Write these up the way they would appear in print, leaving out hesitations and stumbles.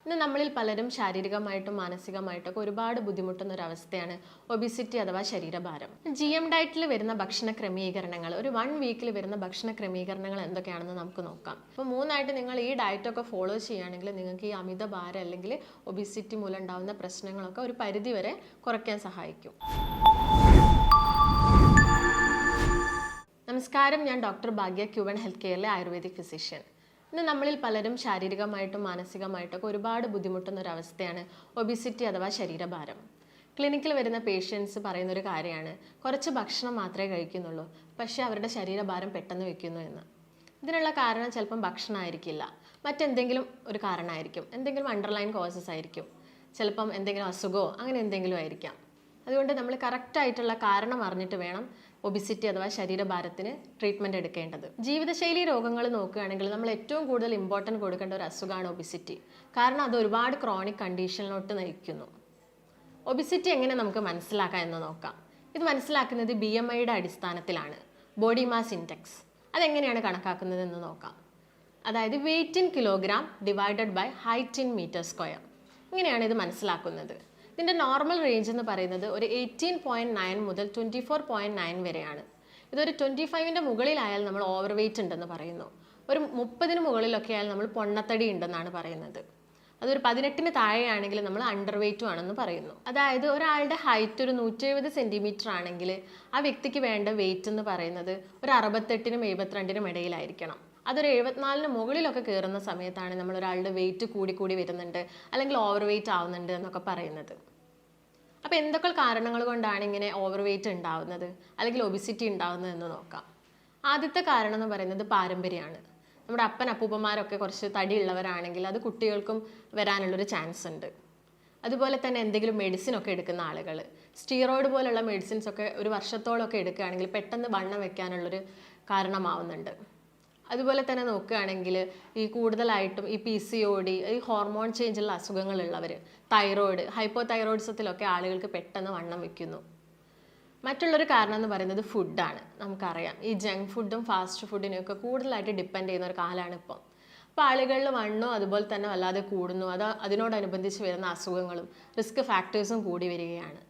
ഇന്ന് നമ്മളിൽ പലരും ശാരീരികമായിട്ടും മാനസികമായിട്ടൊക്കെ ഒരുപാട് ബുദ്ധിമുട്ടുന്ന ഒരു അവസ്ഥയാണ് ഒബിസിറ്റി അഥവാ ശരീരഭാരം. GM ഡയറ്റിൽ വരുന്ന ഭക്ഷണ ക്രമീകരണങ്ങൾ, ഒരു 1 വീക്കിൽ വരുന്ന ഭക്ഷണ ക്രമീകരണങ്ങൾ എന്തൊക്കെയാണെന്ന് നമുക്ക് നോക്കാം. അപ്പോൾ 3 നിങ്ങൾ ഈ ഡയറ്റൊക്കെ ഫോളോ ചെയ്യുകയാണെങ്കിൽ നിങ്ങൾക്ക് ഈ അമിതഭാരം അല്ലെങ്കിൽ ഒബിസിറ്റി മൂലം ഉണ്ടാകുന്ന പ്രശ്നങ്ങളൊക്കെ ഒരു പരിധിവരെ കുറയ്ക്കാൻ സഹായിക്കും. നമസ്കാരം, ഞാൻ ഡോക്ടർ ഭാഗ്യ, ക്യൂബൻ ഹെൽത്ത് കെയറിലെ ആയുർവേദിക് ഫിസിഷ്യൻ. ഇന്ന് നമ്മളിൽ പലരും ശാരീരികമായിട്ടും മാനസികമായിട്ടൊക്കെ ഒരുപാട് ബുദ്ധിമുട്ടുന്ന ഒരു അവസ്ഥയാണ് ഒബിസിറ്റി അഥവാ ശരീരഭാരം. ക്ലിനിക്കിൽ വരുന്ന പേഷ്യൻസ് പറയുന്നൊരു കാര്യമാണ്, കുറച്ച് ഭക്ഷണം മാത്രമേ കഴിക്കുന്നുള്ളൂ, പക്ഷേ അവരുടെ ശരീരഭാരം പെട്ടെന്ന് വയ്ക്കുന്നു എന്ന്. ഇതിനുള്ള കാരണം ചിലപ്പം ഭക്ഷണമായിരിക്കില്ല, മറ്റെന്തെങ്കിലും ഒരു കാരണമായിരിക്കും, എന്തെങ്കിലും അണ്ടർലൈൻ കോസസ് ആയിരിക്കും, ചിലപ്പം എന്തെങ്കിലും അസുഖമോ അങ്ങനെ എന്തെങ്കിലും ആയിരിക്കാം. അതുകൊണ്ട് നമ്മൾ കറക്റ്റായിട്ടുള്ള കാരണം അറിഞ്ഞിട്ട് വേണം ഒബിസിറ്റി അഥവാ ശരീരഭാരത്തിന് ട്രീറ്റ്മെൻറ്റ് എടുക്കേണ്ടത്. ജീവിതശൈലി രോഗങ്ങൾ നോക്കുകയാണെങ്കിൽ നമ്മൾ ഏറ്റവും കൂടുതൽ ഇമ്പോർട്ടൻറ്റ് കൊടുക്കേണ്ട ഒരു അസുഖമാണ് ഒബിസിറ്റി. കാരണം അത് ഒരുപാട് ക്രോണിക് കണ്ടീഷനിലോട്ട് നയിക്കുന്നു. ഒബിസിറ്റി എങ്ങനെ നമുക്ക് മനസ്സിലാക്കാം എന്ന് നോക്കാം. ഇത് മനസ്സിലാക്കുന്നത് BMIയുടെ അടിസ്ഥാനത്തിലാണ്, ബോഡി മാസ് ഇൻഡെക്സ്. അതെങ്ങനെയാണ് കണക്കാക്കുന്നത് എന്ന് നോക്കാം. അതായത് weight in kilogram divided by height in metre square. ഇങ്ങനെയാണ് ഇത് മനസ്സിലാക്കുന്നത്. ഇതിൻ്റെ നോർമൽ റേഞ്ച് എന്ന് പറയുന്നത് ഒരു 18.9 മുതൽ 24.9 വരെയാണ്. ഇതൊരു 25ൻ്റെ മുകളിലായാൽ നമ്മൾ ഓവർ വെയ്റ്റ് ഉണ്ടെന്ന് പറയുന്നു. ഒരു 30ന് മുകളിലൊക്കെ ആയാൽ നമ്മൾ പൊണ്ണത്തടി ഉണ്ടെന്നാണ് പറയുന്നത്. അതൊരു 18ന് താഴെയാണെങ്കിൽ നമ്മൾ അണ്ടർ വെയ്റ്റും ആണെന്ന് പറയുന്നു. അതായത് ഒരാളുടെ ഹൈറ്റ് ഒരു 170 സെൻറ്റിമീറ്റർ ആണെങ്കിൽ ആ വ്യക്തിക്ക് വേണ്ട വെയ്റ്റ് എന്ന് പറയുന്നത് ഒരു 68നും 72നും ഇടയിലായിരിക്കണം. അതൊരു 74ന് മുകളിലൊക്കെ കയറുന്ന സമയത്താണ് നമ്മൾ ഒരാളുടെ വെയിറ്റ് കൂടി വരുന്നുണ്ട് അല്ലെങ്കിൽ ഓവർ വെയ്റ്റ് ആവുന്നുണ്ട് എന്നൊക്കെ പറയുന്നത്. അപ്പോൾ എന്തൊക്കെ കാരണങ്ങൾ കൊണ്ടാണ് ഇങ്ങനെ ഓവർ വെയ്റ്റ് ഉണ്ടാവുന്നത് അല്ലെങ്കിൽ ഒബിസിറ്റി ഉണ്ടാവുന്നത് എന്ന് നോക്കാം. ആദ്യത്തെ കാരണം എന്ന് പറയുന്നത് പാരമ്പര്യമാണ്. നമ്മുടെ അപ്പൂപ്പന്മാരൊക്കെ കുറച്ച് തടിയുള്ളവരാണെങ്കിൽ അത് കുട്ടികൾക്കും വരാനുള്ളൊരു ചാൻസ് ഉണ്ട്. അതുപോലെ തന്നെ എന്തെങ്കിലും മെഡിസിൻ ഒക്കെ എടുക്കുന്ന ആളുകൾ, സ്റ്റീറോയിഡ് പോലുള്ള മെഡിസിൻസ് ഒക്കെ ഒരു വർഷത്തോളമൊക്കെ എടുക്കുകയാണെങ്കിൽ പെട്ടെന്ന് വണ്ണം വെക്കാനുള്ളൊരു കാരണമാവുന്നുണ്ട്. അതുപോലെ തന്നെ നോക്കുകയാണെങ്കിൽ ഈ കൂടുതലായിട്ടും ഈ PCOD, ഈ ഹോർമോൺ ചേഞ്ചുള്ള അസുഖങ്ങളുള്ളവർ, തൈറോയിഡ്, ഹൈപ്പോതൈറോയിഡിസത്തിലൊക്കെ ആളുകൾക്ക് പെട്ടെന്ന് വണ്ണം വയ്ക്കുന്നു. മറ്റുള്ളൊരു കാരണം എന്ന് പറയുന്നത് ഫുഡാണ്. നമുക്കറിയാം ഈ ജങ്ക് ഫുഡും ഫാസ്റ്റ് ഫുഡിനെയൊക്കെ കൂടുതലായിട്ട് ഡിപ്പെൻഡ് ചെയ്യുന്ന ഒരു കാലമാണ് ഇപ്പം. അപ്പോൾ ആളുകളിൽ വണ്ണവും അതുപോലെ തന്നെ വല്ലാതെ കൂടുന്നു. അതിനോടനുബന്ധിച്ച് വരുന്ന അസുഖങ്ങളും റിസ്ക് ഫാക്ടേഴ്സും കൂടി വരികയാണ്.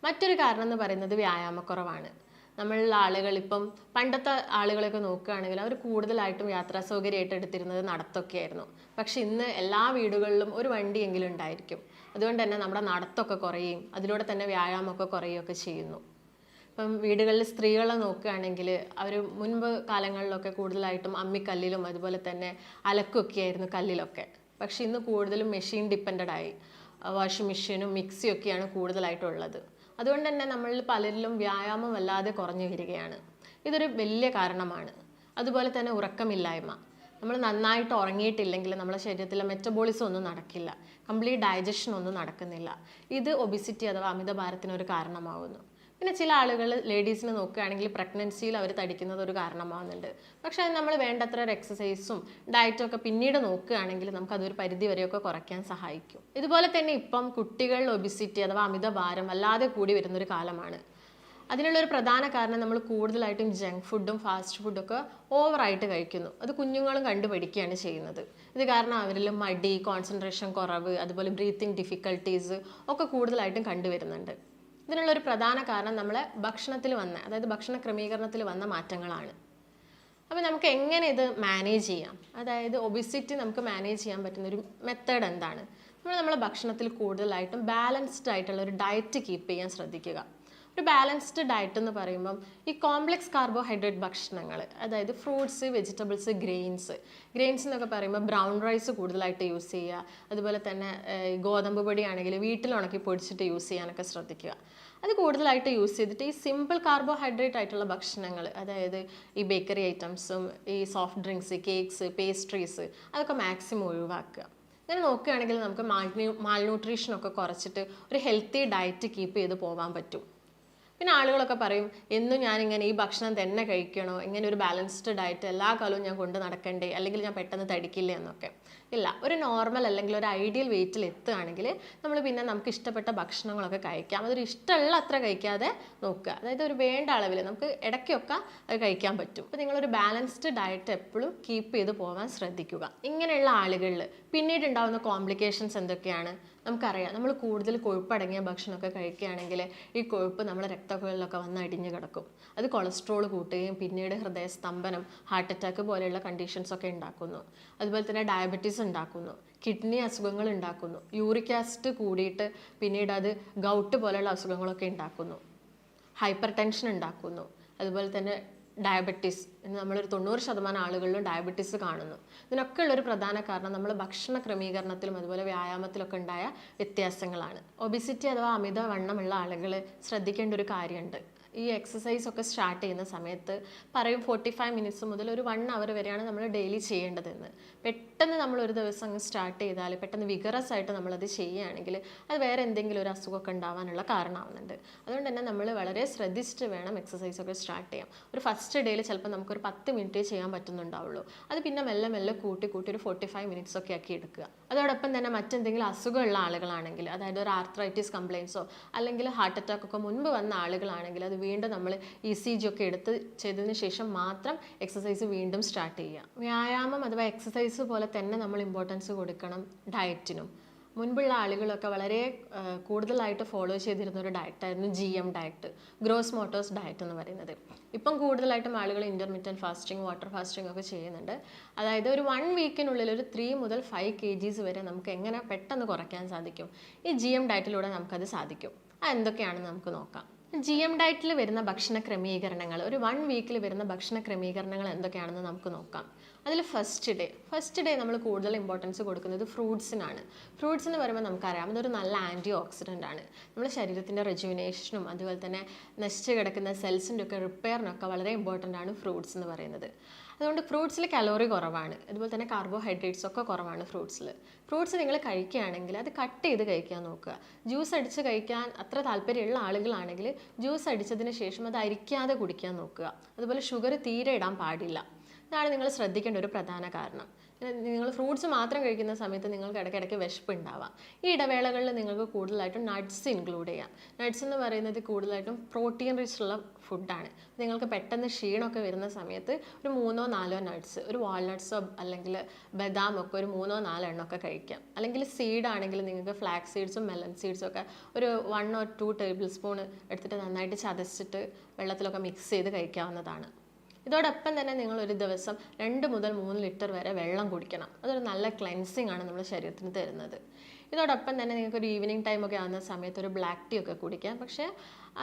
മറ്റൊരു കാരണം എന്ന് പറയുന്നത് വ്യായാമക്കുറവാണ്. നമ്മളുള്ള ആളുകൾ ഇപ്പം പണ്ടത്തെ ആളുകളൊക്കെ നോക്കുകയാണെങ്കിൽ അവർ കൂടുതലായിട്ടും യാത്രാ സൗകര്യമായിട്ട് എടുത്തിരുന്നത് നടത്തൊക്കെ ആയിരുന്നു. പക്ഷെ ഇന്ന് എല്ലാ വീടുകളിലും ഒരു വണ്ടിയെങ്കിലും ഉണ്ടായിരിക്കും. അതുകൊണ്ട് തന്നെ നമ്മുടെ നടത്തൊക്കെ കുറയും, അതിലൂടെ തന്നെ വ്യായാമമൊക്കെ കുറയുകയൊക്കെ ചെയ്യുന്നു. ഇപ്പം വീടുകളിൽ സ്ത്രീകളെ നോക്കുകയാണെങ്കിൽ അവർ മുൻപ് കാലങ്ങളിലൊക്കെ കൂടുതലായിട്ടും അമ്മിക്കല്ലിലും അതുപോലെ തന്നെ അലക്കൊക്കെ ആയിരുന്നു കല്ലിലൊക്കെ. പക്ഷെ ഇന്ന് കൂടുതലും മെഷീൻ ഡിപ്പെൻഡഡ് ആയി, വാഷിംഗ് മെഷീനും മിക്സിയൊക്കെയാണ് കൂടുതലായിട്ടുള്ളത്. അതുകൊണ്ട് തന്നെ നമ്മളിൽ പലരിലും വ്യായാമം വല്ലാതെ കുറഞ്ഞു വരികയാണ്. ഇതൊരു വലിയ കാരണമാണ്. അതുപോലെ തന്നെ ഉറക്കമില്ലായ്മ. നമ്മൾ നന്നായിട്ട് ഉറങ്ങിയിട്ടില്ലെങ്കിൽ നമ്മുടെ ശരീരത്തിലെ മെറ്റബോളിസം ഒന്നും നടക്കില്ല, കംപ്ലീറ്റ് ഡൈജഷൻ ഒന്നും നടക്കുന്നില്ല. ഇത് ഒബിസിറ്റി അഥവാ അമിതഭാരത്തിനൊരു കാരണമാവുന്നു. പിന്നെ ചില ആളുകൾ ലേഡീസിനെ നോക്കുകയാണെങ്കിൽ പ്രഗ്നൻസിയിൽ അവർ തടിക്കുന്നത് ഒരു കാരണമാവുന്നുണ്ട്. പക്ഷേ നമ്മൾ വേണ്ടത്ര എക്സസൈസും ഡയറ്റും ഒക്കെ പിന്നീട് നോക്കുകയാണെങ്കിൽ നമുക്കതൊരു പരിധി വരെയൊക്കെ കുറയ്ക്കാൻ സഹായിക്കും. ഇതുപോലെ തന്നെ ഇപ്പം കുട്ടികളിൽ ഒബിസിറ്റി അഥവാ അമിതഭാരം അല്ലാതെ കൂടി വരുന്നൊരു കാലമാണ്. അതിനുള്ളൊരു പ്രധാന കാരണം നമ്മൾ കൂടുതലായിട്ടും ജങ്ക് ഫുഡും ഫാസ്റ്റ് ഫുഡൊക്കെ ഓവറായിട്ട് കഴിക്കുന്നു. അത് കുഞ്ഞുങ്ങളും കണ്ടുപഠിക്കുകയാണ് ചെയ്യുന്നത്. ഇത് കാരണം അവരിൽ മടി, കോൺസെൻട്രേഷൻ കുറവ്, അതുപോലെ ബ്രീത്തിങ് ഡിഫിക്കൽട്ടീസ് ഒക്കെ കൂടുതലായിട്ടും കണ്ടുവരുന്നുണ്ട്. ഇതിനുള്ളൊരു പ്രധാന കാരണം നമ്മളെ ഭക്ഷണത്തിൽ വന്ന, അതായത് ഭക്ഷണ ക്രമീകരണത്തിൽ വന്ന മാറ്റങ്ങളാണ്. അപ്പോൾ നമുക്ക് എങ്ങനെ ഇത് മാനേജ് ചെയ്യാം, അതായത് ഒബിസിറ്റി നമുക്ക് മാനേജ് ചെയ്യാൻ പറ്റുന്നൊരു മെത്തേഡ് എന്താണ്? നമ്മളെ ഭക്ഷണത്തിൽ കൂടുതലായിട്ടും ബാലൻസ്ഡ് ആയിട്ടുള്ള ഒരു ഡയറ്റ് കീപ്പ് ചെയ്യാൻ ശ്രദ്ധിക്കുക. ഒരു ബാലൻസ്ഡ് ഡയറ്റ് എന്ന് പറയുമ്പം ഈ കോംപ്ലക്സ് കാർബോഹൈഡ്രേറ്റ് ഭക്ഷണങ്ങൾ, അതായത് ഫ്രൂട്ട്സ്, വെജിറ്റബിൾസ്, ഗ്രെയിൻസ് എന്നൊക്കെ പറയുമ്പോൾ ബ്രൗൺ റൈസ് കൂടുതലായിട്ട് യൂസ് ചെയ്യുക. അതുപോലെ തന്നെ ഗോതമ്പ് പൊടി ആണെങ്കിൽ വീട്ടിൽ ഉണക്കി പൊടിച്ചിട്ട് യൂസ് ചെയ്യാനൊക്കെ ശ്രദ്ധിക്കുക. അത് കൂടുതലായിട്ട് യൂസ് ചെയ്തിട്ട് ഈ സിമ്പിൾ കാർബോഹൈഡ്രേറ്റ് ആയിട്ടുള്ള ഭക്ഷണങ്ങൾ, അതായത് ഈ ബേക്കറി ഐറ്റംസും ഈ സോഫ്റ്റ് ഡ്രിങ്ക്സ്, കേക്ക്സ്, പേസ്ട്രീസ് അതൊക്കെ മാക്സിമം ഒഴിവാക്കുക. ഇങ്ങനെ നോക്കുകയാണെങ്കിൽ നമുക്ക് മാൽന്യൂട്രീഷനൊക്കെ കുറച്ചിട്ട് ഒരു ഹെൽത്തി ഡയറ്റ് കീപ്പ് ചെയ്ത് പോകാൻ പറ്റും. പിന്നെ ആളുകളൊക്കെ പറയും, എന്നും ഞാനിങ്ങനെ ഈ ഭക്ഷണം തന്നെ കഴിക്കണോ, ഇങ്ങനെ ഒരു ബാലൻസ്ഡ് ഡയറ്റ് എല്ലാ കാലവും ഞാൻ കൊണ്ട് നടക്കണ്ടേ, അല്ലെങ്കിൽ ഞാൻ പെട്ടെന്ന് തടിക്കില്ലേ എന്നൊക്കെ. ഇല്ല. ഒരു നോർമൽ അല്ലെങ്കിൽ ഒരു ഐഡിയൽ വെയിറ്റിൽ എത്തുകയാണെങ്കിൽ നമ്മൾ പിന്നെ നമുക്ക് ഇഷ്ടപ്പെട്ട ഭക്ഷണങ്ങളൊക്കെ കഴിക്കാം. അതൊരു ഇഷ്ടമുള്ള അത്ര കഴിക്കാതെ നോക്കുക. അതായത് ഒരു വേണ്ട അളവിൽ നമുക്ക് ഇടയ്ക്കൊക്കെ അത് കഴിക്കാൻ പറ്റും. അപ്പോൾ നിങ്ങളൊരു ബാലൻസ്ഡ് ഡയറ്റ് എപ്പോഴും കീപ്പ് ചെയ്ത് പോകാൻ ശ്രദ്ധിക്കുക. ഇങ്ങനെയുള്ള ആളുകളിൽ പിന്നീട് ഉണ്ടാകുന്ന കോംപ്ലിക്കേഷൻസ് എന്തൊക്കെയാണ്? നമുക്കറിയാം, നമ്മൾ കൂടുതൽ കൊഴുപ്പടങ്ങിയ ഭക്ഷണമൊക്കെ കഴിക്കുകയാണെങ്കിൽ ഈ കൊഴുപ്പ് നമ്മുടെ രക്തക്കുഴലിലൊക്കെ വന്ന് അടിഞ്ഞു കിടക്കും. അത് കൊളസ്ട്രോൾ കൂട്ടുകയും പിന്നീട് ഹൃദയസ്തംഭനം, ഹാർട്ട് അറ്റാക്ക് പോലെയുള്ള കണ്ടീഷൻസ് ഒക്കെ ഉണ്ടാക്കുന്നു. അതുപോലെ തന്നെ ഡയബറ്റീസ് ഉണ്ടാക്കുന്നു, കിഡ്നി അസുഖങ്ങൾ ഉണ്ടാക്കുന്നു, യൂറിക് ആസിഡ് കൂടിയിട്ട് പിന്നീട് അത് ഗൗട്ട് പോലെയുള്ള അസുഖങ്ങളൊക്കെ ഉണ്ടാക്കുന്നു, ഹൈപ്പർ ടെൻഷൻ ഉണ്ടാക്കുന്നു. അതുപോലെ തന്നെ ഡയബറ്റീസ്, നമ്മളൊരു 90% ആളുകളിലും ഡയബറ്റീസ് കാണുന്നു. ഇതിനൊക്കെ ഉള്ളൊരു പ്രധാന കാരണം നമ്മൾ ഭക്ഷണ ക്രമീകരണത്തിലും അതുപോലെ വ്യായാമത്തിലൊക്കെ ഉണ്ടായ വ്യത്യാസങ്ങളാണ്. ഒബിസിറ്റി അഥവാ അമിതവണ്ണമുള്ള ആളുകൾ ശ്രദ്ധിക്കേണ്ട ഒരു കാര്യമുണ്ട്. ഈ എക്സസൈസ് ഒക്കെ സ്റ്റാർട്ട് ചെയ്യുന്ന സമയത്ത് പറയും 45 മിനിറ്റ്സ് മുതൽ ഒരു 1 അവർ വരെയാണ് നമ്മൾ ഡെയിലി ചെയ്യേണ്ടതെന്ന്. പെട്ടെന്ന് നമ്മൾ ഒരു ദിവസം സ്റ്റാർട്ട് ചെയ്താൽ പെട്ടെന്ന് വിഗറസ് ആയിട്ട് നമ്മളത് ചെയ്യുകയാണെങ്കിൽ അത് വേറെ എന്തെങ്കിലും ഒരു അസുഖമൊക്കെ ഉണ്ടാവാനുള്ള കാരണമാവുന്നുണ്ട്. അതുകൊണ്ട് തന്നെ നമ്മൾ വളരെ ശ്രദ്ധിച്ചിട്ട് വേണം എക്സസൈസ് ഒക്കെ സ്റ്റാർട്ട് ചെയ്യാം. ഒരു ഫസ്റ്റ് ഡേയിൽ ചിലപ്പോൾ നമുക്കൊരു 10 മിനിറ്റേ ചെയ്യാൻ പറ്റുന്നുണ്ടാവുള്ളൂ. അത് പിന്നെ മെല്ലെ മെല്ലെ കൂട്ടി ഒരു 45 മിനിറ്റ്സ് ഒക്കെ ആക്കി എടുക്കുക. അതോടൊപ്പം തന്നെ മറ്റെന്തെങ്കിലും അസുഖമുള്ള ആളുകളാണെങ്കിൽ, അതായത് ഒരു ആർത്രൈറ്റിസ് കംപ്ലയിൻസോ അല്ലെങ്കിൽ ഹാർട്ട് അറ്റാക്ക് ഒക്കെ മുൻപ് വന്ന ആളുകളാണെങ്കിൽ അത് വീണ്ടും നമ്മൾ ECG ഒക്കെ എടുത്ത് ചെയ്തതിന് ശേഷം മാത്രം എക്സസൈസ് വീണ്ടും സ്റ്റാർട്ട് ചെയ്യുക. വ്യായാമം അഥവാ എക്സസൈസ് പോലെ തന്നെ നമ്മൾ ഇമ്പോർട്ടൻസ് കൊടുക്കണം ഡയറ്റിനും. മുൻപുള്ള ആളുകളൊക്കെ വളരെ കൂടുതലായിട്ട് ഫോളോ ചെയ്തിരുന്ന ഒരു ഡയറ്റായിരുന്നു GM diet, gross Motors diet എന്ന് പറയുന്നത്. ഇപ്പം കൂടുതലായിട്ടും ആളുകൾ ഇൻ്റർമീഡിയറ്റ് ഫാസ്റ്റിംഗ്, വാട്ടർ ഫാസ്റ്റിംഗ് ഒക്കെ ചെയ്യുന്നുണ്ട്. അതായത് ഒരു 1 വീക്കിനുള്ളിൽ ഒരു 3 മുതൽ 5 kgs വരെ നമുക്ക് എങ്ങനെ പെട്ടെന്ന് കുറയ്ക്കാൻ സാധിക്കും? ഈ GM ഡയറ്റിലൂടെ നമുക്കത് സാധിക്കും. എന്തൊക്കെയാണെന്ന് നമുക്ക് നോക്കാം. GM ഡയറ്റിൽ വരുന്ന ഭക്ഷണ ക്രമീകരണങ്ങൾ, ഒരു 1 വീക്കിൽ വരുന്ന ഭക്ഷണ ക്രമീകരണങ്ങൾ എന്തൊക്കെയാണെന്ന് നമുക്ക് നോക്കാം. അതിൽ ഫസ്റ്റ് ഡേ നമ്മൾ കൂടുതൽ ഇമ്പോർട്ടൻസ് കൊടുക്കുന്നത് ഫ്രൂട്ട്സിനാണ്. ഫ്രൂട്ട്സ് എന്ന് പറയുമ്പോൾ നമുക്കറിയാം അതൊരു നല്ല ആൻറ്റി ഓക്സിഡൻ്റ് ആണ്. നമ്മുടെ ശരീരത്തിൻ്റെ റെജുവിനേഷനും അതുപോലെ തന്നെ നശിച്ച് കിടക്കുന്ന സെൽസിൻ്റെ ഒക്കെ റിപ്പയറിനൊക്കെ വളരെ ഇമ്പോർട്ടൻ്റ് ആണ് ഫ്രൂട്ട്സ് എന്ന് പറയുന്നത്. അതുകൊണ്ട് ഫ്രൂട്ട്സിൽ കലോറി കുറവാണ്, അതുപോലെ തന്നെ കാർബോഹൈഡ്രേറ്റ്സ് ഒക്കെ കുറവാണ് ഫ്രൂട്ട്സിൽ. ഫ്രൂട്ട്സ് നിങ്ങൾ കഴിക്കുകയാണെങ്കിൽ അത് കട്ട് ചെയ്ത് കഴിക്കാൻ നോക്കുക. ജ്യൂസ് അടിച്ച് കഴിക്കാൻ അത്ര താല്പര്യമുള്ള ആളുകളാണെങ്കിൽ ജ്യൂസ് അടിച്ചതിന് ശേഷം അത് അരിക്കാതെ കുടിക്കാൻ നോക്കുക. അതുപോലെ ഷുഗർ തീരെ ഇടാൻ പാടില്ല. ഇതാണ് നിങ്ങൾ ശ്രദ്ധിക്കേണ്ട ഒരു പ്രധാന കാരണം. നിങ്ങൾ ഫ്രൂട്ട്സ് മാത്രം കഴിക്കുന്ന സമയത്ത് നിങ്ങൾക്ക് ഇടയ്ക്കിടയ്ക്ക് വിശപ്പ് ഉണ്ടാവാം. ഈ ഇടവേളകളിൽ നിങ്ങൾക്ക് കൂടുതലായിട്ടും നട്ട്സ് ഇൻക്ലൂഡ് ചെയ്യാം. നട്ട്സ് എന്ന് പറയുന്നത് കൂടുതലായിട്ടും പ്രോട്ടീൻ റിച്ച് ഉള്ള ഫുഡാണ്. നിങ്ങൾക്ക് പെട്ടെന്ന് ക്ഷീണമൊക്കെ വരുന്ന സമയത്ത് ഒരു 3-4 നട്ട്സ്, ഒരു വാൾനട്ട്സോ അല്ലെങ്കിൽ ബദാമൊക്കെ ഒരു 3-4 എണ്ണമൊക്കെ കഴിക്കാം. അല്ലെങ്കിൽ സീഡ് ആണെങ്കിൽ നിങ്ങൾക്ക് ഫ്ലാക്സ് സീഡ്സും മെലൺ സീഡ്സും ഒക്കെ ഒരു 1 or 2 ടേബിൾ സ്പൂൺ എടുത്തിട്ട് നന്നായിട്ട് ചതച്ചിട്ട് വെള്ളത്തിലൊക്കെ മിക്സ് ചെയ്ത് കഴിക്കാവുന്നതാണ്. ഇതോടൊപ്പം തന്നെ നിങ്ങൾ ഒരു ദിവസം 2 മുതൽ 3 ലിറ്റർ വരെ വെള്ളം കുടിക്കണം. അതൊരു നല്ല ക്ലെൻസിങ് ആണ് നമ്മുടെ ശരീരത്തിന് തരുന്നത്. ഇതോടൊപ്പം തന്നെ നിങ്ങൾക്ക് ഒരു ഈവനിങ് ടൈമൊക്കെ ആകുന്ന സമയത്ത് ഒരു ബ്ലാക്ക് ടീ ഒക്കെ കുടിക്കാം. പക്ഷേ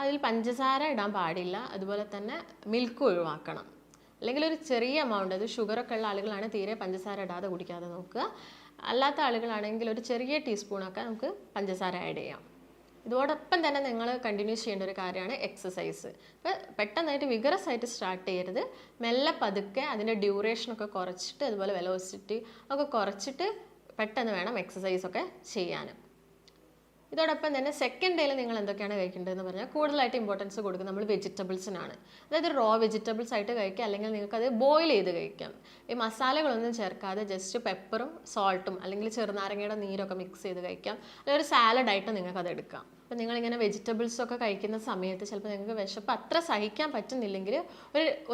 അതിൽ പഞ്ചസാര ഇടാൻ പാടില്ല. അതുപോലെ തന്നെ മിൽക്ക് ഒഴിവാക്കണം. അല്ലെങ്കിൽ ഒരു ചെറിയ എമൗണ്ട്, അത് ഷുഗറൊക്കെ ഉള്ള ആളുകളാണ് തീരെ പഞ്ചസാര ഇടാതെ കുടിക്കാതെ നോക്കുക. അല്ലാത്ത ആളുകളാണെങ്കിൽ ഒരു ചെറിയ ടീസ്പൂണൊക്കെ നമുക്ക് പഞ്ചസാര ആഡ് ചെയ്യാം. ഇതോടൊപ്പം തന്നെ നിങ്ങൾ കണ്ടിന്യൂ ചെയ്യേണ്ട ഒരു കാര്യമാണ് എക്സസൈസ്. ഇപ്പോൾ പെട്ടെന്നായിട്ട് വിഗറസ് ആയിട്ട് സ്റ്റാർട്ട് ചെയ്യരുത്. മെല്ലെ പതുക്കെ അതിൻ്റെ ഡ്യൂറേഷനൊക്കെ കുറച്ചിട്ട് അതുപോലെ വെലോസിറ്റി ഒക്കെ കുറച്ചിട്ട് പെട്ടെന്ന് വേണം എക്സസൈസൊക്കെ ചെയ്യാൻ. ഇതോടൊപ്പം തന്നെ സെക്കൻഡ് ഡേയിൽ നിങ്ങൾ എന്തൊക്കെയാണ് കഴിക്കേണ്ടതെന്ന് പറഞ്ഞാൽ കൂടുതലായിട്ട് ഇമ്പോർട്ടൻസ് കൊടുക്കുക നമ്മൾ വെജിറ്റബിൾസിനാണ്. അതായത് റോ വെജിറ്റബിൾസ് ആയിട്ട് കഴിക്കുക, അല്ലെങ്കിൽ നിങ്ങൾക്കത് ബോയിൽ ചെയ്ത് കഴിക്കാം. ഈ മസാലകളൊന്നും ചേർക്കാതെ ജസ്റ്റ് പെപ്പറും സോൾട്ടും അല്ലെങ്കിൽ ചെറുനാരങ്ങയുടെ നീരൊക്കെ മിക്സ് ചെയ്ത് കഴിക്കാം. അല്ലെങ്കിൽ ഒരു സാലഡായിട്ട് നിങ്ങൾക്കത് എടുക്കാം. അപ്പോൾ നിങ്ങളിങ്ങനെ വെജിറ്റബിൾസൊക്കെ കഴിക്കുന്ന സമയത്ത് ചിലപ്പോൾ നിങ്ങൾക്ക് വിശപ്പ് അത്ര സഹിക്കാൻ പറ്റുന്നില്ലെങ്കിൽ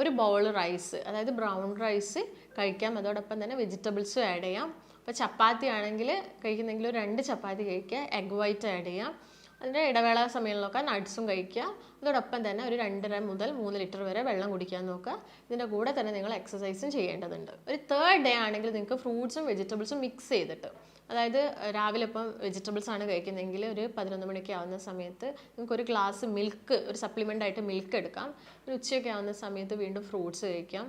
ഒരു ബൗൾ റൈസ്, അതായത് ബ്രൗൺ റൈസ് കഴിക്കാം. അതോടൊപ്പം തന്നെ വെജിറ്റബിൾസും ആഡ് ചെയ്യാം. ഇപ്പോൾ ചപ്പാത്തി ആണെങ്കിൽ കഴിക്കുന്നെങ്കിൽ 2 ചപ്പാത്തി കഴിക്കുക, എഗ് വൈറ്റ് ആഡ് ചെയ്യാം. അതിൻ്റെ ഇടവേള സമയങ്ങളിലൊക്കെ നട്ട്സും കഴിക്കുക. അതോടൊപ്പം തന്നെ ഒരു 2.5 മുതൽ 3 ലിറ്റർ വരെ വെള്ളം കുടിക്കാൻ നോക്കുക. ഇതിൻ്റെ കൂടെ തന്നെ നിങ്ങൾ എക്സസൈസും ചെയ്യേണ്ടതുണ്ട്. ഒരു 3rd ഡേ ആണെങ്കിൽ നിങ്ങൾക്ക് ഫ്രൂട്ട്സും വെജിറ്റബിൾസും മിക്സ് ചെയ്തിട്ട്, അതായത് രാവിലെ ഇപ്പം വെജിറ്റബിൾസ് ആണ് കഴിക്കുന്നതെങ്കിൽ ഒരു 11 മണിക്ക് ആവുന്ന സമയത്ത് നിങ്ങൾക്ക് ഒരു ഗ്ലാസ് മിൽക്ക്, ഒരു സപ്ലിമെൻ്റ് ആയിട്ട് മിൽക്ക് എടുക്കാം. ഒരു ഉച്ചയൊക്കെ ആവുന്ന സമയത്ത് വീണ്ടും ഫ്രൂട്ട്സ് കഴിക്കാം.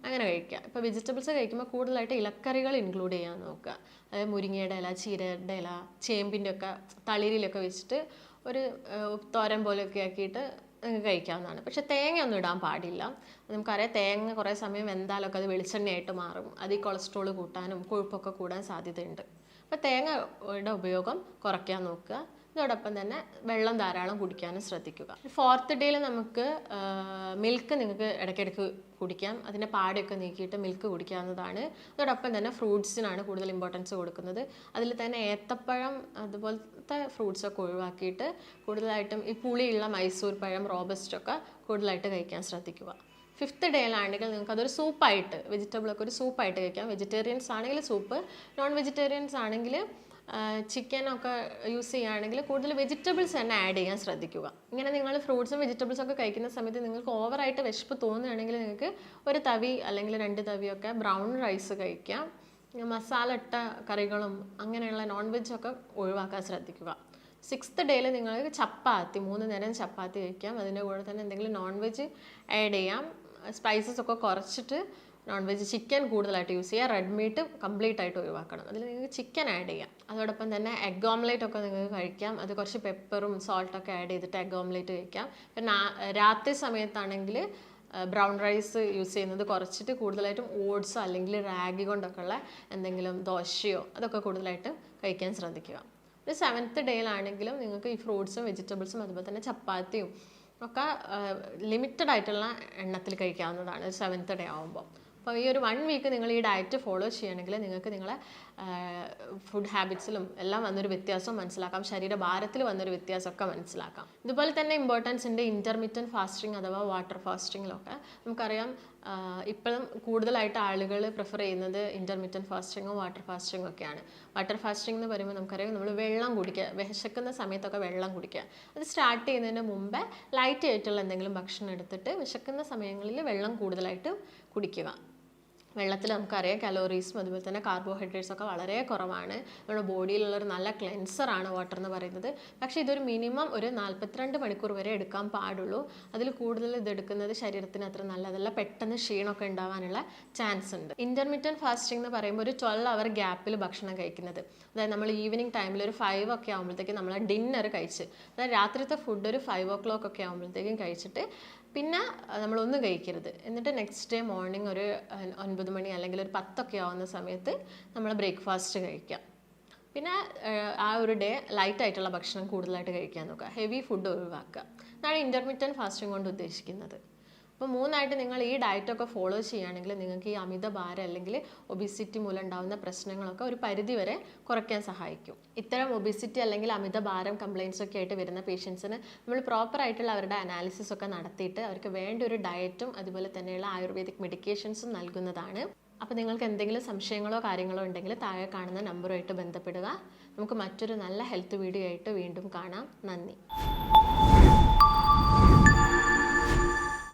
അങ്ങനെ കഴിക്കുക. ഇപ്പോൾ വെജിറ്റബിൾസ് കഴിക്കുമ്പോൾ കൂടുതലായിട്ട് ഇലക്കറികൾ ഇൻക്ലൂഡ് ചെയ്യാൻ നോക്കുക. അതായത് മുരിങ്ങയുടെ ഇല, ചീരയുടെ ഇല, ചേമ്പിൻ്റെ ഒക്കെ തളിരിലൊക്കെ വെച്ചിട്ട് ഒരു തോരൻ പോലെയൊക്കെ ആക്കിയിട്ട് നിങ്ങൾക്ക് കഴിക്കാവുന്നതാണ്. പക്ഷേ തേങ്ങ ഒന്നും ഇടാൻ പാടില്ല. നമുക്കറിയാം തേങ്ങ കുറേ സമയം വെന്താലൊക്കെ അത് വെളിച്ചെണ്ണയായിട്ട് മാറും. അത് ഈ കൊളസ്ട്രോൾ കൂട്ടാനും കൊഴുപ്പൊക്കെ കൂടാൻ സാധ്യതയുണ്ട്. അപ്പോൾ തേങ്ങയുടെ ഉപയോഗം കുറയ്ക്കാൻ നോക്കുക. ഇതോടൊപ്പം തന്നെ വെള്ളം ധാരാളം കുടിക്കാനും ശ്രദ്ധിക്കുക. 4th ഡേയിൽ നമുക്ക് മിൽക്ക് നിങ്ങൾക്ക് ഇടയ്ക്കിടയ്ക്ക് കുടിക്കാം. അതിൻ്റെ പാടയൊക്കെ നീക്കിയിട്ട് മിൽക്ക് കുടിക്കാവുന്നതാണ്. അതോടൊപ്പം തന്നെ ഫ്രൂട്ട്സിനാണ് കൂടുതൽ ഇമ്പോർട്ടൻസ് കൊടുക്കുന്നത്. അതിൽ തന്നെ ഏത്തപ്പഴം അതുപോലത്തെ ഫ്രൂട്ട്സൊക്കെ ഒഴിവാക്കിയിട്ട് കൂടുതലായിട്ടും ഈ പുളിയുള്ള മൈസൂർ പഴം, റോബസ്റ്റൊക്കെ കൂടുതലായിട്ട് കഴിക്കാൻ ശ്രദ്ധിക്കുക. 5th ഡേയിലാണെങ്കിൽ നിങ്ങൾക്ക് അതൊരു സൂപ്പായിട്ട്, വെജിറ്റബിളൊക്കെ ഒരു സൂപ്പായിട്ട് കഴിക്കാം. വെജിറ്റേറിയൻസ് ആണെങ്കിൽ സൂപ്പ്, നോൺ വെജിറ്റേറിയൻസ് ആണെങ്കിൽ ചിക്കനൊക്കെ യൂസ് ചെയ്യുകയാണെങ്കിൽ കൂടുതൽ വെജിറ്റബിൾസ് തന്നെ ആഡ് ചെയ്യാൻ ശ്രദ്ധിക്കുക. ഇങ്ങനെ നിങ്ങൾ ഫ്രൂട്ട്സും വെജിറ്റബിൾസും ഒക്കെ കഴിക്കുന്ന സമയത്ത് നിങ്ങൾക്ക് ഓവറായിട്ട് വിശപ്പ് തോന്നുകയാണെങ്കിൽ നിങ്ങൾക്ക് ഒരു തവി അല്ലെങ്കിൽ 2 തവിയൊക്കെ ബ്രൗൺ റൈസ് കഴിക്കാം. മസാല ഇട്ട കറികളും അങ്ങനെയുള്ള നോൺ വെജൊക്കെ ഒഴിവാക്കാൻ ശ്രദ്ധിക്കുക. 6th ഡേയിൽ നിങ്ങൾക്ക് ചപ്പാത്തി, 3 നേരം ചപ്പാത്തി കഴിക്കാം. അതിൻ്റെ കൂടെ തന്നെ എന്തെങ്കിലും നോൺ വെജ് ആഡ് ചെയ്യാം. സ്പൈസസ് ഒക്കെ കുറച്ചിട്ട് നോൺ വെജ് ചിക്കൻ കൂടുതലായിട്ട് യൂസ് ചെയ്യുക. റെഡ് മീറ്റ് കംപ്ലീറ്റ് ആയിട്ട് ഒഴിവാക്കണം. അതിൽ നിങ്ങൾക്ക് ചിക്കൻ ആഡ് ചെയ്യാം. അതോടൊപ്പം തന്നെ എഗ് ഓംലേറ്റ് ഒക്കെ നിങ്ങൾക്ക് കഴിക്കാം. അത് കുറച്ച് പെപ്പറും സോൾട്ടൊക്കെ ആഡ് ചെയ്തിട്ട് എഗ് ഓംലേറ്റ് കഴിക്കാം. പിന്നെ രാത്രി സമയത്താണെങ്കിൽ ബ്രൗൺ റൈസ് യൂസ് ചെയ്യുന്നത് കുറച്ചിട്ട് കൂടുതലായിട്ടും ഓട്സോ അല്ലെങ്കിൽ റാഗി കൊണ്ടൊക്കെ ഉള്ള എന്തെങ്കിലും ദോശയോ അതൊക്കെ കൂടുതലായിട്ട് കഴിക്കാൻ ശ്രദ്ധിക്കുക. ഒരു 7th ഡേയിലാണെങ്കിലും നിങ്ങൾക്ക് ഈ ഫ്രൂട്ട്സും വെജിറ്റബിൾസും അതുപോലെ തന്നെ ചപ്പാത്തിയും ഒക്കെ ലിമിറ്റഡ് ആയിട്ടുള്ള എണ്ണത്തിൽ കഴിക്കാവുന്നതാണ് 7th ഡേ ആകുമ്പോൾ. അപ്പോൾ ഈ ഒരു 1 വീക്ക് നിങ്ങൾ ഈ ഡയറ്റ് ഫോളോ ചെയ്യണമെങ്കിൽ നിങ്ങൾക്ക് നിങ്ങളെ ഫുഡ് ഹാബിറ്റ്സിലും എല്ലാം വന്നൊരു വ്യത്യാസം മനസ്സിലാക്കാം. ശരീരഭാരത്തിൽ വന്നൊരു വ്യത്യാസമൊക്കെ മനസ്സിലാക്കാം. ഇതുപോലെ തന്നെ ഇമ്പോർട്ടൻസ് ഉണ്ട് ഇൻ്റർമിറ്റൻറ്റ് ഫാസ്റ്റിംഗ് അഥവാ വാട്ടർ ഫാസ്റ്റിങ്ങിലൊക്കെ. നമുക്കറിയാം ഇപ്പോഴും കൂടുതലായിട്ട് ആളുകൾ പ്രിഫർ ചെയ്യുന്നത് ഇൻ്റർമിറ്റൻറ്റ് ഫാസ്റ്റിങ്ങും വാട്ടർ ഫാസ്റ്റിങ്ങും ഒക്കെയാണ്. വാട്ടർ ഫാസ്റ്റിംഗ് എന്ന് പറയുമ്പോൾ നമുക്കറിയാം നമ്മൾ വെള്ളം കുടിക്കുക, വിശക്കുന്ന സമയത്തൊക്കെ വെള്ളം കുടിക്കുക. അത് സ്റ്റാർട്ട് ചെയ്യുന്നതിന് മുമ്പേ ലൈറ്റ് ആയിട്ടുള്ള എന്തെങ്കിലും ഭക്ഷണം എടുത്തിട്ട് വിശക്കുന്ന സമയങ്ങളിൽ വെള്ളം കൂടുതലായിട്ട് കുടിക്കുക. വെള്ളത്തിൽ നമുക്കറിയാം കലോറീസും അതുപോലെ തന്നെ കാർബോഹൈഡ്രേറ്റ്സ് ഒക്കെ വളരെ കുറവാണ്. നമ്മുടെ ബോഡിയിലുള്ളൊരു നല്ല ക്ലെൻസറാണ് വാട്ടർ എന്ന് പറയുന്നത്. പക്ഷേ ഇതൊരു മിനിമം ഒരു 42 മണിക്കൂർ വരെ എടുക്കാൻ പാടുള്ളൂ. അതിൽ കൂടുതൽ ഇതെടുക്കുന്നത് ശരീരത്തിന് അത്ര നല്ലതല്ല. പെട്ടെന്ന് ക്ഷീണമൊക്കെ ഉണ്ടാവാനുള്ള ചാൻസ് ഉണ്ട്. ഇൻ്റർമിറ്റൻറ്റ് ഫാസ്റ്റിംഗ് എന്ന് പറയുമ്പോൾ ഒരു 12 hour ഗ്യാപ്പിൽ ഭക്ഷണം കഴിക്കുന്നത്. അതായത് നമ്മൾ ഈവനിങ് ടൈമിൽ ഒരു 5 ഒക്കെ ആകുമ്പോഴത്തേക്കും നമ്മൾ ഡിന്നർ കഴിച്ച്, അതായത് രാത്രിത്തെ ഫുഡ് ഒരു 5 o'clock ഒക്കെ ആകുമ്പോഴത്തേക്കും കഴിച്ചിട്ട് പിന്നെ നമ്മളൊന്നും കഴിക്കരുത്. എന്നിട്ട് നെക്സ്റ്റ് ഡേ മോർണിംഗ് ഒരു 9 മണി അല്ലെങ്കിൽ ഒരു 10 ഒക്കെ ആവുന്ന സമയത്ത് നമ്മൾ ബ്രേക്ക്ഫാസ്റ്റ് കഴിക്കാം. പിന്നെ ആ ഒരു ഡേ ലൈറ്റ് ആയിട്ടുള്ള ഭക്ഷണം കൂടുതലായിട്ട് കഴിക്കാൻ നോക്കുക. ഹെവി ഫുഡ് ഒഴിവാക്കുക. അതാണ് ഇൻ്റർമിറ്റൻറ്റ് ഫാസ്റ്റിംഗ് കൊണ്ട് ഉദ്ദേശിക്കുന്നത്. അപ്പോൾ 3ആയിട്ട് നിങ്ങൾ ഈ ഡയറ്റൊക്കെ ഫോളോ ചെയ്യുകയാണെങ്കിൽ നിങ്ങൾക്ക് ഈ അമിതഭാരം അല്ലെങ്കിൽ ഒബിസിറ്റി മൂലം ഉണ്ടാകുന്ന പ്രശ്നങ്ങളൊക്കെ ഒരു പരിധി വരെ കുറയ്ക്കാൻ സഹായിക്കും. ഇത്തരം ഒബിസിറ്റി അല്ലെങ്കിൽ അമിതഭാരം കംപ്ലയിൻസ് ഒക്കെ ആയിട്ട് വരുന്ന പേഷ്യൻസിന് നമ്മൾ പ്രോപ്പറായിട്ടുള്ള അവരുടെ അനാലിസിസ് ഒക്കെ നടത്തിയിട്ട് അവർക്ക് വേണ്ട ഒരു ഡയറ്റും അതുപോലെ തന്നെയുള്ള ആയുർവേദിക് മെഡിക്കേഷൻസും നൽകുന്നതാണ്. അപ്പോൾ നിങ്ങൾക്ക് എന്തെങ്കിലും സംശയങ്ങളോ കാര്യങ്ങളോ ഉണ്ടെങ്കിൽ താഴെ കാണുന്ന നമ്പറുമായിട്ട് ബന്ധപ്പെടുക. നമുക്ക് മറ്റൊരു നല്ല ഹെൽത്ത് വീഡിയോ ആയിട്ട് വീണ്ടും കാണാം. നന്ദി.